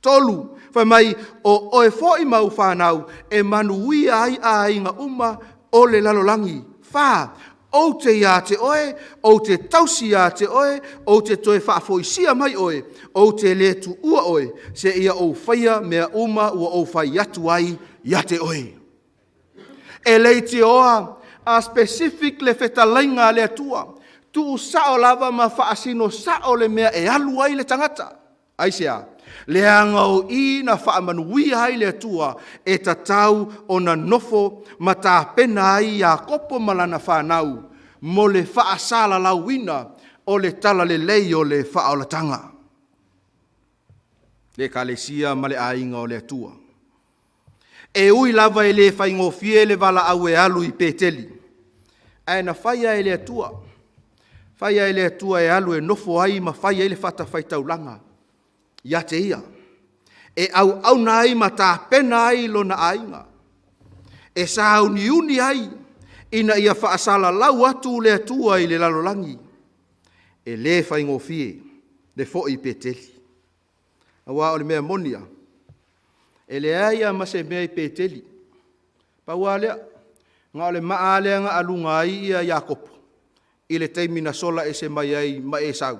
Tolu, wha mai o e fo i mau whanau, e manui ai a inga uma o le lalolangi. Wha, o te ia te oe, o te tausi ia te oe, o te toe whaafoisia mai oe, o te le tu ua oe, se ia o whaia mea uma ua o whai atu ai ia te oe. E lei te oa, a specific le whetalainga le atua, tu sao lava ma whaasino sao le mea e alu ai le tangata. Aisea, le anga o i na whaamanuia ai le atua e tatau o na nofo ma tā pena ai a kopo malana whanau mo le whaasala lauina o le tala le lei o le whaolatanga. Le kalesia ma le ainga o le atua. E ui lava e le whaingofie le wala au e alu i peteli. Ai na whaia e le atua. Whaia e le atua e alu e nofo ai ma whaia e le whata whaitaulanga. Ia te ia. E au na ai ma tā pena ai lo na ainga. E sa uni ai ina ia whaasala lau atu le atua i le lalolangi. E le whaingofie le fo i peteli. Awa o le mea monia. E le aia ma se mea i peteli. Paua lea, ngā o le maa lea ngā alunga ai ia Iakopo. I le teimina sola e se mai ai ma e sau.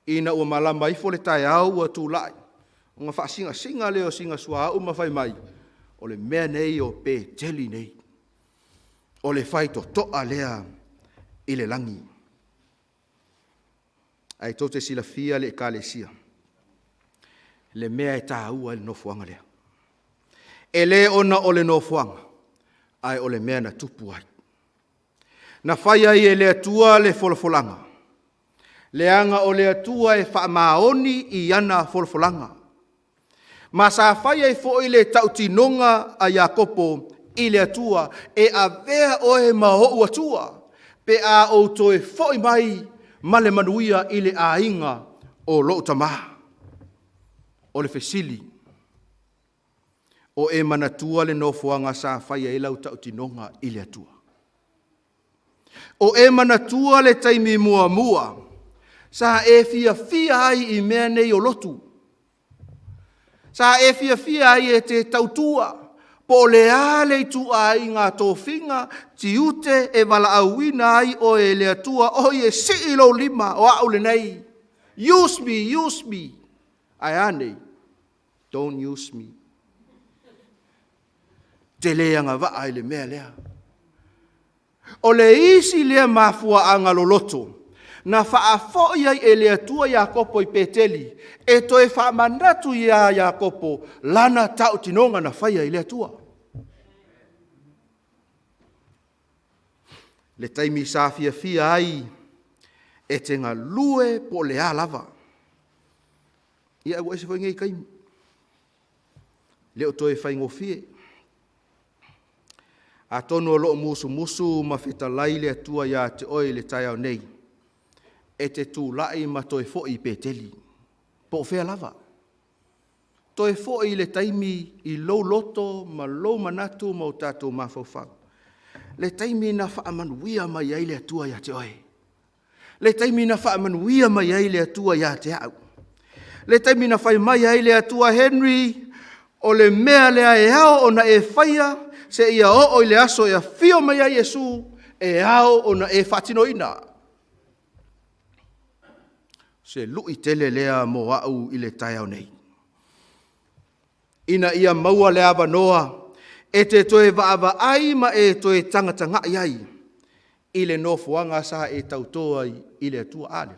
Ina ua malama ifo le tai au ua tūlai. O ngā whaasinga singa leo singa sua au ma whai mai. O le mea nei o peteli nei. O le whai to toa lea i le langi. Ai tote sila fia le kalesia. Le mea e tā ua le nofuanga lea. E le ona o le nofuanga, ai o le mea na tupu ai. Na whai ai e le atua le folofolanga. Le anga o le atua e whaamaoni i ana folofolanga. Ma sa whai ai fo i le tautinonga a Iakopo i le atua e a vea oe maho atua, pe a o toe fo i mai ma le manuia i le ainga o lo tamaha. O le fesili. O e manatua le nofuanga sa whaia e lau tautinonga i le atua. O e manatua le taimi mua mua, sa e fia ai i mea nei o lotu. Sa e fia ai e te tautua, po le ale tu ai ngā tōwhinga, ti ute e wala auina ai o e le atua, o e si ilo lima o au le nei. Use me. Ai anei, don't use me. Te leanga waa i le mea lea. O le isi lea mafua anga loloto, na whaafo iai e le atua Iakopo i peteli, e toe whaamandatu ia Iakopo, lana tau tinonga na whaia i le atua. Le taimi sa fia ai, e te ngā lue po le alava. Ia ua ese fo ngei kaimi. Leo toe whaingofie. A tono lo musu ma whetalai le atua ia te oi le tai au nei. E te tūlai ma toi fo i peteli. Po whea lava. Toi fo i le taimi i lou loto ma lou manatu ma o tātou mawhauwhau. Le taimi na whaamanuia mai ai le atua ia te oi. Le taimi na whaamanuia mai ai le atua ia te au. Le taimi na whai mai ai le atua Henry o le mea lea e ao o na e whaia se ia o le aso e a fio mai ai Jesu e ao o na e whatinoina. Se lui tele lea mo au i le tai au nei. Ina ia maua le ava noa e te toe vaava ai ma e toe tangatanga iai i le nofuanga sa e tautoa i le atua ale.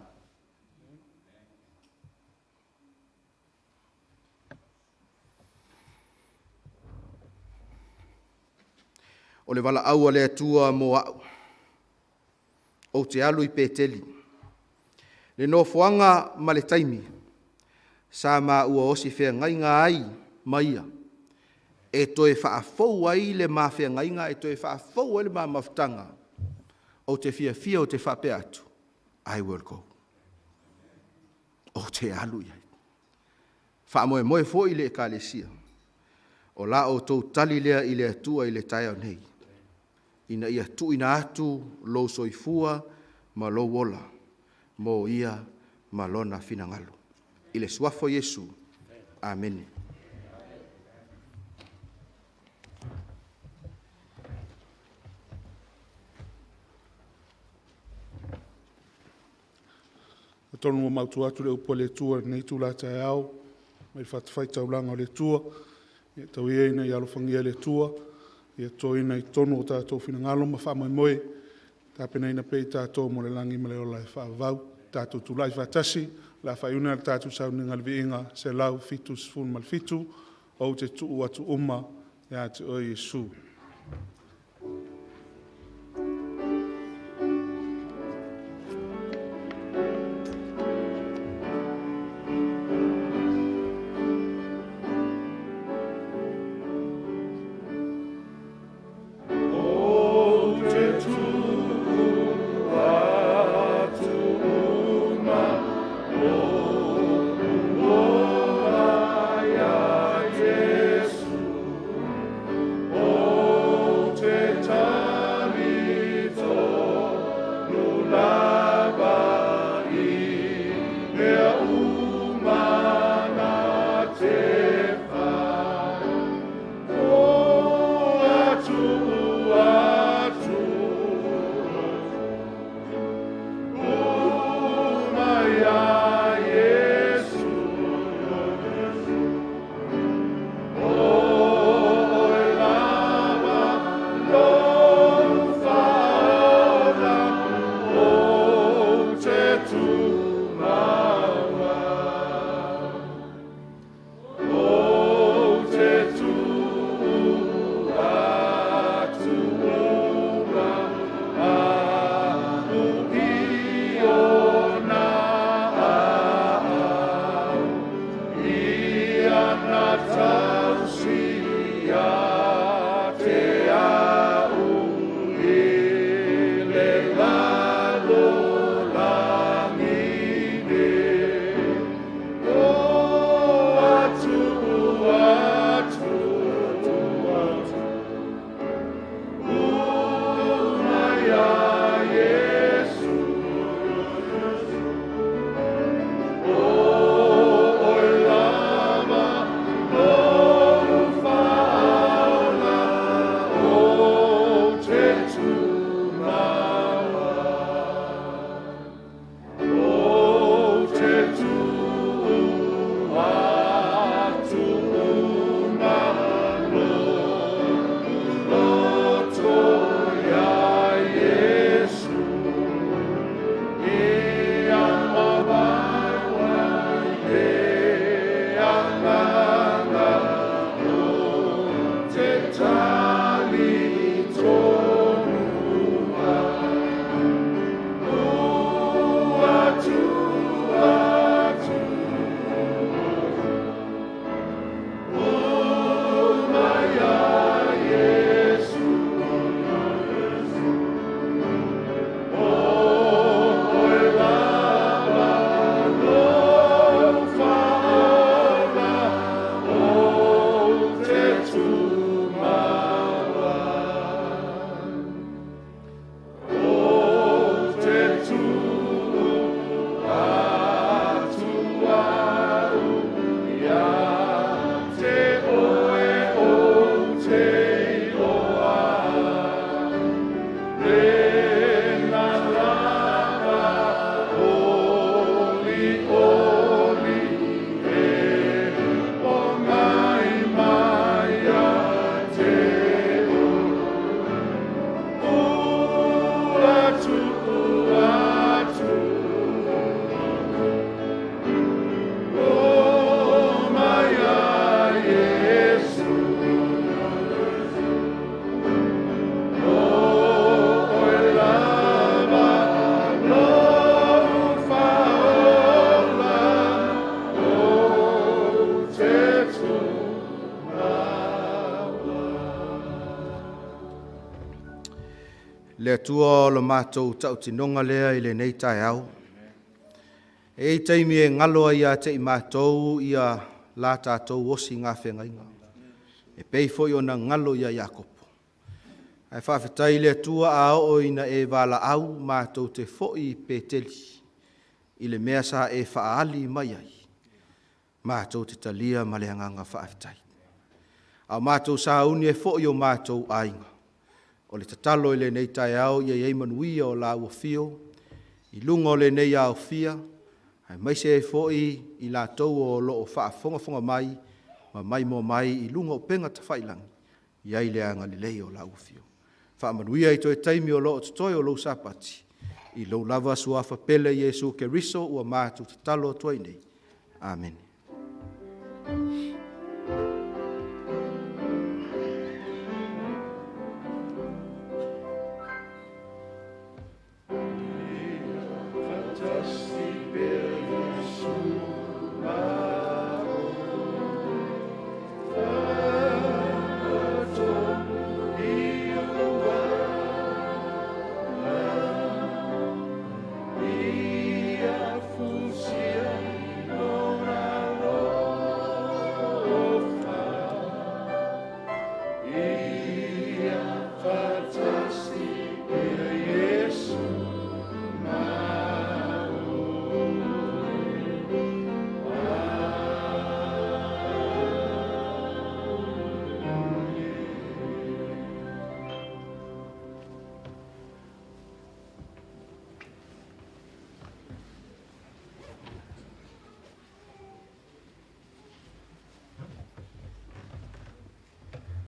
O le wala aua le atua mo au. O te alu i peteli. Le nofuanga ma le taimi. Sa ma ua osi whea ngainga ai maia. E toe whaafou ai le ma whea ngainga, e toe whaafou ai le ma mawhtanga. O te fia o te whape atu. I will go. O te alu iai. Whaamoe moe fo i le ekalesia. o la o tau tali lea i le atua i le tae o nei. Ina ia tu ina atu lo soifua ma lo wola, mo ia ma lona finangalo. I le suafo Yesu. Amen. Tonu mo mautu atu le upo le tua nei tu la tae au, mai whatawhai taulanga o le tua, ia tau ia ina i alofangia le tua, ia tō ina i tonu o tātou whina ngalo ma wha mai moe, tāpena ina pei tātou mo le langi ma le ola e whaavau, tātou tu lai whatasi, la whaiuna le tātou Sauniga le viinga, se lau fitu sifun mal fitu, o te tuu atu uma, ia te o Yesu. Le atua o lo mātou tau tinonga lea i le nei tai au. E teimi e ngaloa ia te i mātou ia la tātou osi ngā whengainga. E pei foi o na ngalo ia Iakopo. Ai whawhetai le atua a o ina e wala au mātou te foi peteli. I le mea sa e whaali mai ai. Mātou te talia ma le anganga whawhetai. A mātou sa uni e foi o mātou ainga. O le tatalo le nei tai au ia iei manuia o la ua fio. I lungo le nei au fia. Ai mai se e foi i la tau o lo o whaafonga mai. Ma mai mo mai i lungo o penga ta whailangi. Iai le anga le lei o la ua fio. Whaamanuia i toi taimi o lo o tutoi o lo sapati. I lo lava suafa pele Yesu ke riso ua mātou tatalo tuai nei. Amen.